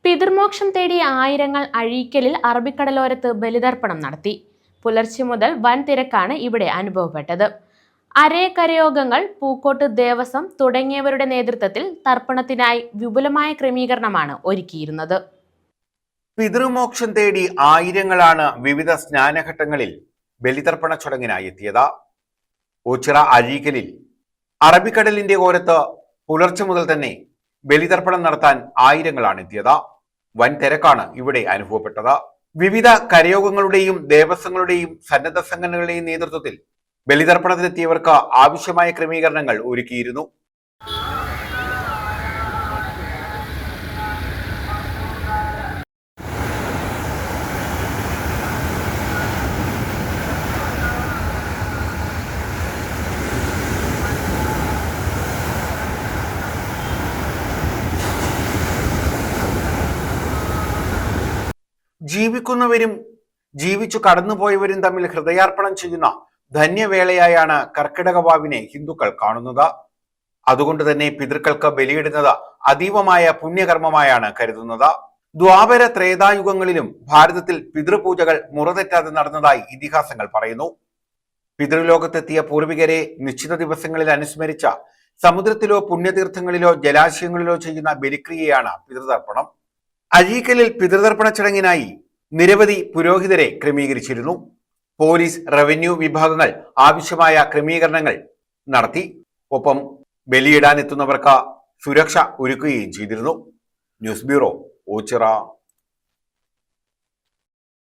പിതൃമോക്ഷം തേടിയ ആയിരങ്ങൾ അഴീക്കലിൽ അറബിക്കടലോരത്ത് ബലിതർപ്പണം നടത്തി. പുലർച്ചെ മുതൽ വൻ തിരക്കാണ് ഇവിടെ അനുഭവപ്പെട്ടത്. അരയക്കരയോഗങ്ങൾ, പൂക്കോട്ട് ദേവസ്വം തുടങ്ങിയവരുടെ നേതൃത്വത്തിൽ തർപ്പണത്തിനായി വിപുലമായ ക്രമീകരണമാണ് ഒരുക്കിയിരുന്നത്. പിതൃമോക്ഷം തേടി ആയിരങ്ങളാണ് വിവിധ സ്നാനഘട്ടങ്ങളിൽ ബലിതർപ്പണ ചടങ്ങിനായി എത്തിയത്. ഓച്ചിറ അഴീക്കലിൽ അറബിക്കടലിന്റെ ഓരത്ത് പുലർച്ചെ മുതൽ തന്നെ ബലിതർപ്പണം നടത്താൻ ആയിരങ്ങളാണ് എത്തിയത്. വൻ തിരക്കാണ് ഇവിടെ അനുഭവപ്പെട്ടത്. വിവിധ കരയോഗങ്ങളുടെയും ദേവസ്വങ്ങളുടെയും സന്നദ്ധ സംഘടനകളുടെയും നേതൃത്വത്തിൽ ബലിതർപ്പണത്തിനെത്തിയവർക്ക് ആവശ്യമായ ക്രമീകരണങ്ങൾ ഒരുക്കിയിരുന്നു. ജീവിക്കുന്നവരും ജീവിച്ചു കടന്നുപോയവരും തമ്മിൽ ഹൃദയാർപ്പണം ചെയ്യുന്ന ധന്യവേളയായാണ് കർക്കിടക വാവിനെ ഹിന്ദുക്കൾ കാണുന്നത്. അതുകൊണ്ട് തന്നെ പിതൃക്കൾക്ക് ബലിയിടുന്നത് അതീവമായ പുണ്യകർമ്മമായാണ് കരുതുന്നത്. ദ്വാപര ത്രേതായുഗങ്ങളിലും ഭാരതത്തിൽ പിതൃപൂജകൾ മുറതെറ്റാതെ നടന്നതായി ഇതിഹാസങ്ങൾ പറയുന്നു. പിതൃലോകത്തെത്തിയ പൂർവികരെ നിശ്ചിത ദിവസങ്ങളിൽ അനുസ്മരിച്ച സമുദ്രത്തിലോ പുണ്യതീർത്ഥങ്ങളിലോ ജലാശയങ്ങളിലോ ചെയ്യുന്ന ബലിക്രിയയാണ് പിതൃതർപ്പണം. അഴീക്കലിൽ പിതൃതർപ്പണ ചടങ്ങിനായി നിരവധി പുരോഹിതരെ ക്രമീകരിച്ചിരുന്നു. പോലീസ്, റവന്യൂ വിഭാഗങ്ങൾ ആവശ്യമായ ക്രമീകരണങ്ങൾ നടത്തി. ഒപ്പം ബലിയിടാനെത്തുന്നവർക്ക് സുരക്ഷ ഒരുക്കുകയും ചെയ്തിരുന്നു. News bureau, Ochira.